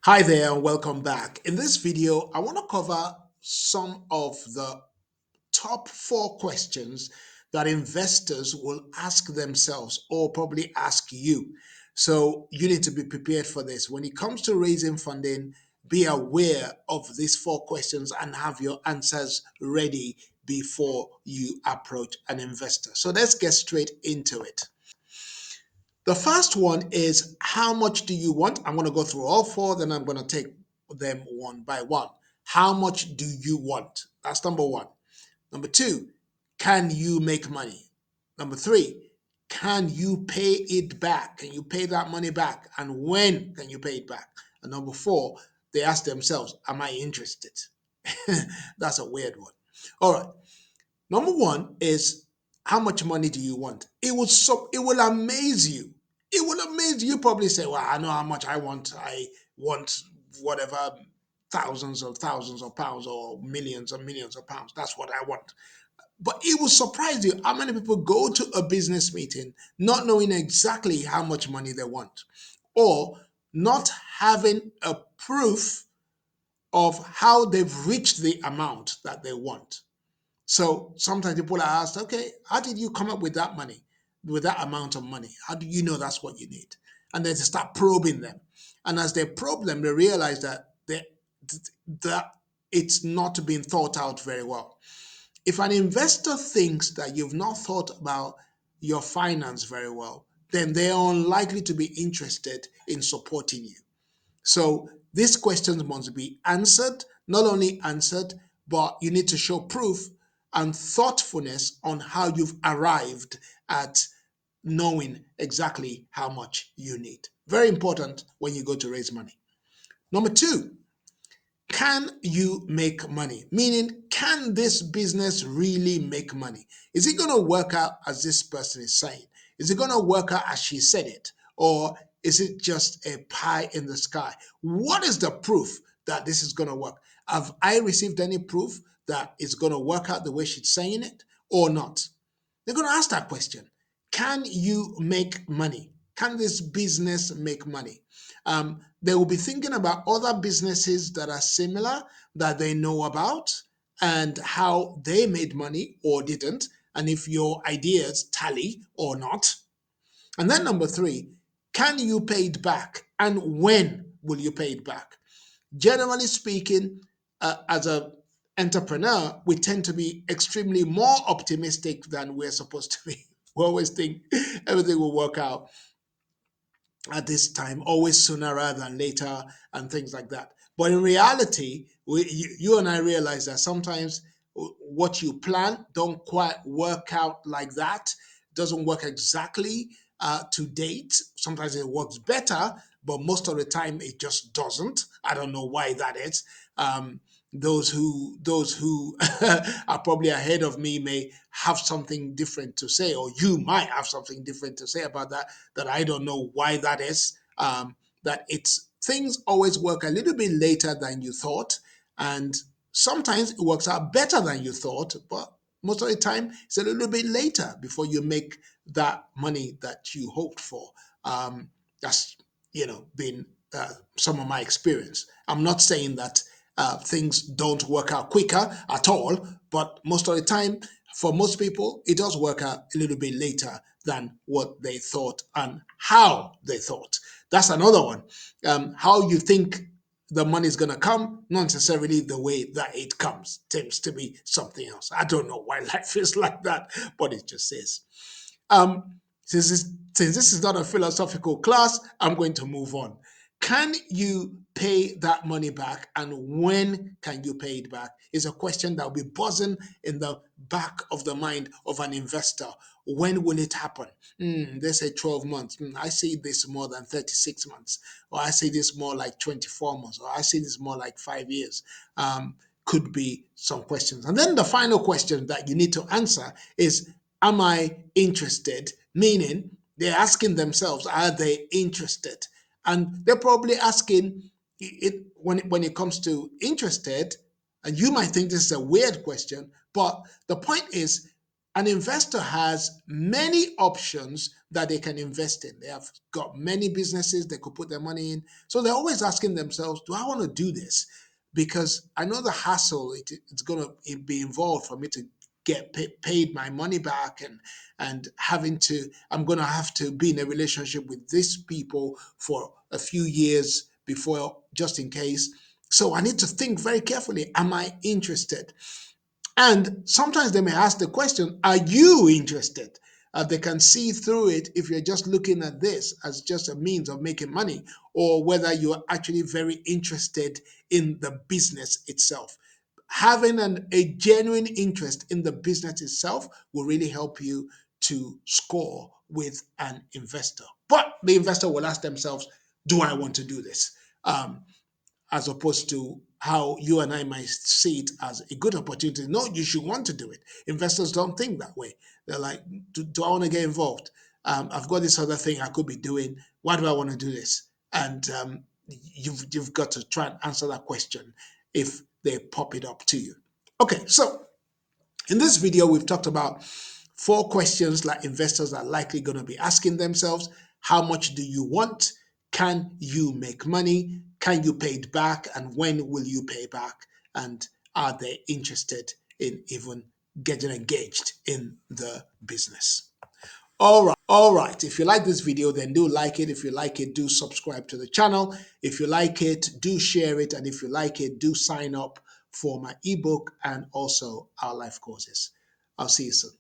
Hi there and welcome back. In this video, I want to cover some of the top four questions that investors will ask themselves or probably ask you. So you need to be prepared for this. When it comes to raising funding, be aware of these four questions and have your answers ready before you approach an investor. So let's get straight into it. The first one is how much do you want? I'm going to go through all four, then I'm going to take them one by one. How much do you want? That's number one. Number two, can you make money? Number three, can you pay it back? Can you pay that money back? And when can you pay it back? And number four, they ask themselves, am I interested? That's a weird one. All right. Number one is how much money do you want? It will amaze you. It will amaze you. You probably say, well, I know how much I want. I want whatever thousands of pounds or millions and millions of pounds. That's what I want. But it will surprise you how many people go to a business meeting not knowing exactly how much money they want or not having a proof of how they've reached the amount that they want. So sometimes people are asked, okay, how did you come up with that money, with that amount of money? How do you know that's what you need? And then to start probing them. And as they probe them, they realize that it's not being thought out very well. If an investor thinks that you've not thought about your finance very well, then they are unlikely to be interested in supporting you. So these questions must be answered, not only answered, but you need to show proof and thoughtfulness on how you've arrived at knowing exactly how much you need. Very important when you go to raise money. Number two, can you make money? Meaning, can this business really make money? Is it going to work out as this person is saying? Is it going to work out as she said it? Or is it just a pie in the sky? What is the proof that this is going to work? Have I received any proof that it's going to work out the way she's saying it or not? They're going to ask that question. Can you make money? Can this business make money? They will be thinking about other businesses that are similar that they know about and how they made money or didn't, and if your ideas tally or not. And then number three, can you pay it back? And when will you pay it back? Generally speaking, as an entrepreneur, we tend to be extremely more optimistic than we're supposed to be. We always think everything will work out at this time, always sooner rather than later, and things like that. But in reality, you and I realize that sometimes what you plan don't quite work out like that. Doesn't work exactly to date. Sometimes it works better, but most of the time it just doesn't. I don't know why that is. Those who are probably ahead of me may have something different to say, or you might have something different to say about that I don't know why that is. That it's things always work a little bit later than you thought, and sometimes it works out better than you thought, but most of the time it's a little bit later before you make that money that you hoped for. That's been some of my experience. I'm not saying that things don't work out quicker at all, but most of the time, for most people, it does work out a little bit later than what they thought and how they thought. That's another one. How you think the money is going to come, not necessarily the way that it comes, tends to be something else. I don't know why life is like that, but it just is. Since this is not a philosophical class, I'm going to move on. Can you pay that money back, and when can you pay it back? Is a question that will be buzzing in the back of the mind of an investor. When will it happen? They say 12 months. I see this more than 36 months, or I see this more like 24 months, or I see this more like 5 years. Could be some questions. And then the final question that you need to answer is, am I interested? Meaning, they're asking themselves, are they interested? And they're probably asking it when it comes to interested, and you might think this is a weird question, but the point is, an investor has many options that they can invest in. They have got many businesses they could put their money in. So they're always asking themselves, do I want to do this? Because I know the hassle it's going to be involved for me to get paid my money back, and I'm going to have to be in a relationship with these people for a few years before, just in case. So I need to think very carefully. Am I interested? And sometimes they may ask the question, are you interested? They can see through it if you're just looking at this as just a means of making money, or whether you're actually very interested in the business itself. Having a genuine interest in the business itself will really help you to score with an investor. But the investor will ask themselves, do I want to do this? As opposed to how you and I might see it as a good opportunity. No, you should want to do it. Investors don't think that way. They're like, do I want to get involved? I've got this other thing I could be doing. Why do I want to do this? And you've got to try and answer that question if they pop it up to you. Okay, so in this video, we've talked about 4 questions that investors are likely going to be asking themselves. How much do you want? Can you make money? Can you pay it back? And when will you pay back? And are they interested in even getting engaged in the business? All right. If you like this video, then do like it. If you like it, do subscribe to the channel. If you like it, do share it. And if you like it, do sign up for my ebook and also our life courses. I'll see you soon.